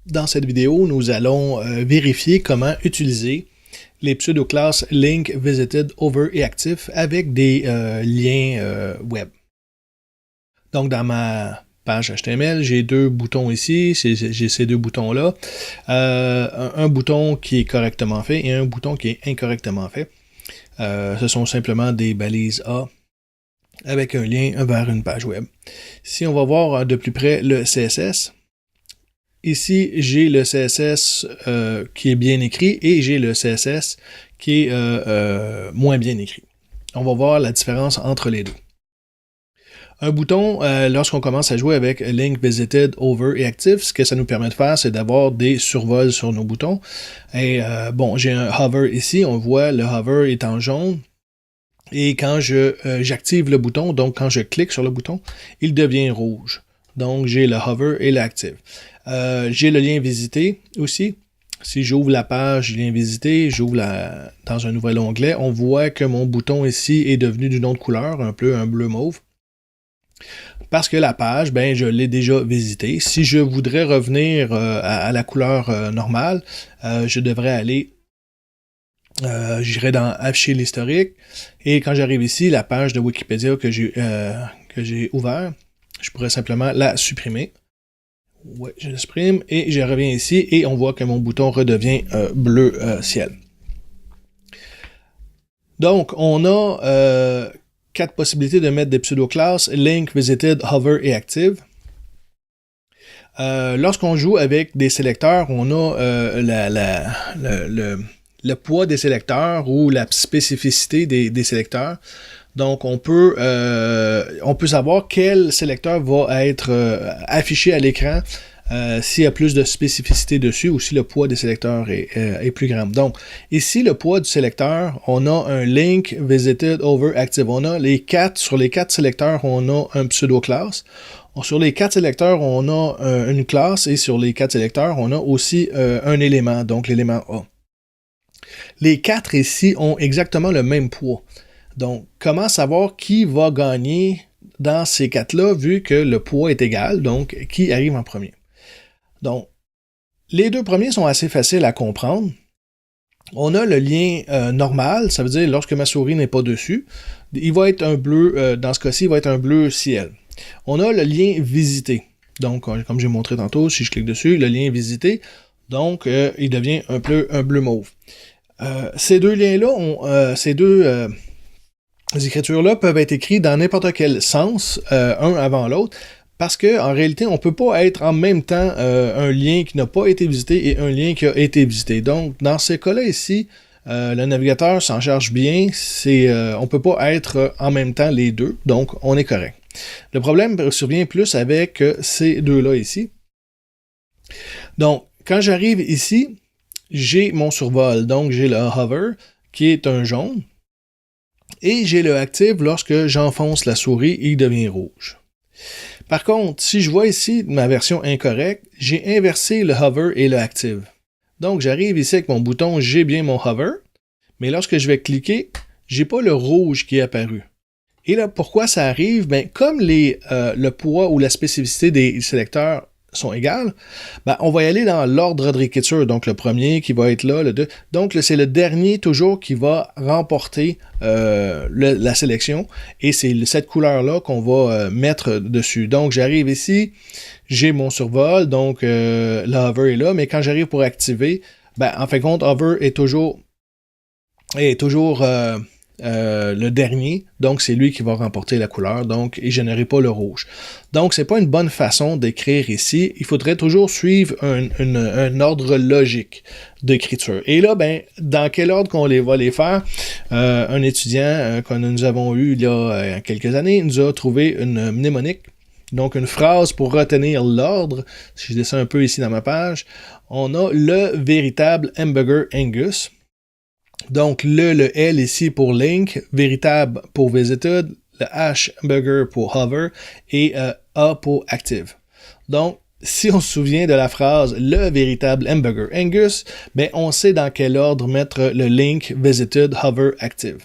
Dans cette vidéo, nous allons vérifier comment utiliser les pseudo-classes Link, Visited, Over et Active avec des liens web. Donc, dans ma page HTML, j'ai deux boutons ici, j'ai ces deux boutons-là. Un bouton qui est correctement fait et un bouton qui est incorrectement fait. Ce sont simplement des balises A avec un lien vers une page web. Si on va voir de plus près le CSS, ici, j'ai le CSS qui est bien écrit et j'ai le CSS qui est moins bien écrit. On va voir la différence entre les deux. Un bouton, lorsqu'on commence à jouer avec Link, Visited, Over et Active, ce que ça nous permet de faire, c'est d'avoir des survols sur nos boutons. Et bon, j'ai un hover ici, on voit le hover est en jaune. Et quand j'active le bouton, donc quand je clique sur le bouton, il devient rouge. Donc, j'ai le hover et l'active. J'ai le lien visité aussi. Si j'ouvre la page lien visité, j'ouvre dans un nouvel onglet, on voit que mon bouton ici est devenu d'une autre couleur, un peu un bleu mauve. Parce que la page, ben, je l'ai déjà visitée. Si je voudrais revenir à la couleur normale, je devrais aller, j'irai dans afficher l'historique. Et quand j'arrive ici, la page de Wikipédia que j'ai ouvert, je pourrais simplement la supprimer. Ouais, je la supprime et je reviens ici et on voit que mon bouton redevient bleu ciel. Donc, on a 4 possibilités de mettre des pseudo-classes, Link, Visited, Hover et Active. Lorsqu'on joue avec des sélecteurs, on a le poids des sélecteurs ou la spécificité des sélecteurs. Donc, on peut savoir quel sélecteur va être affiché à l'écran s'il y a plus de spécificité dessus ou si le poids des sélecteurs est plus grand. Donc, ici, le poids du sélecteur, on a un Link, Visited, Over, Active. On a sur les 4 sélecteurs, on a un pseudo-classe. Sur les 4 sélecteurs, on a une classe et sur les 4 sélecteurs, on a aussi un élément, donc l'élément A. Les 4 ici ont exactement le même poids. Donc, comment savoir qui va gagner dans ces 4-là, vu que le poids est égal, donc qui arrive en premier? Donc, les deux premiers sont assez faciles à comprendre. On a le lien normal, ça veut dire lorsque ma souris n'est pas dessus, il va être un bleu, dans ce cas-ci, il va être un bleu ciel. On a le lien visité. Donc, comme j'ai montré tantôt, si je clique dessus, le lien visité, donc il devient un bleu mauve. Ces deux liens-là, les écritures-là peuvent être écrites dans n'importe quel sens, un avant l'autre, parce qu'en réalité, on ne peut pas être en même temps un lien qui n'a pas été visité et un lien qui a été visité. Donc, dans ces cas-là ici, le navigateur s'en charge bien. On ne peut pas être en même temps les deux, donc on est correct. Le problème survient plus avec ces deux-là ici. Donc, quand j'arrive ici, j'ai mon survol. Donc, j'ai le hover qui est un jaune. Et j'ai le active lorsque j'enfonce la souris, il devient rouge. Par contre, si je vois ici ma version incorrecte, j'ai inversé le hover et le active. Donc, j'arrive ici avec mon bouton, j'ai bien mon hover, mais lorsque je vais cliquer, j'ai pas le rouge qui est apparu. Et là, pourquoi ça arrive? Ben, comme le poids ou la spécificité des sélecteurs sont égales, ben, on va y aller dans l'ordre d'écriture. Donc, le premier qui va être là, le 2. Donc, c'est le dernier toujours qui va remporter la sélection. Et c'est cette couleur-là qu'on va mettre dessus. Donc, j'arrive ici, j'ai mon survol, donc le hover est là. Mais quand j'arrive pour activer, ben, en fin de compte, hover est toujours le dernier, donc c'est lui qui va remporter la couleur, donc et je n'aurai pas le rouge. Donc c'est pas une bonne façon d'écrire ici, il faudrait toujours suivre un ordre logique d'écriture. Et là, ben, dans quel ordre qu'on va les faire? Un étudiant que nous avons eu il y a quelques années nous a trouvé une mnémonique, donc une phrase pour retenir l'ordre. Si je descends un peu ici dans ma page, on a le véritable hamburger Angus. Donc, le L ici pour Link, véritable pour Visited, le H hamburger pour Hover et A pour Active. Donc, si on se souvient de la phrase le véritable hamburger Angus, ben on sait dans quel ordre mettre le Link, Visited, Hover, Active.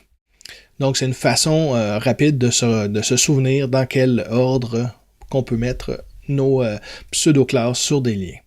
Donc, c'est une façon rapide de se souvenir dans quel ordre qu'on peut mettre nos pseudo-classes sur des liens.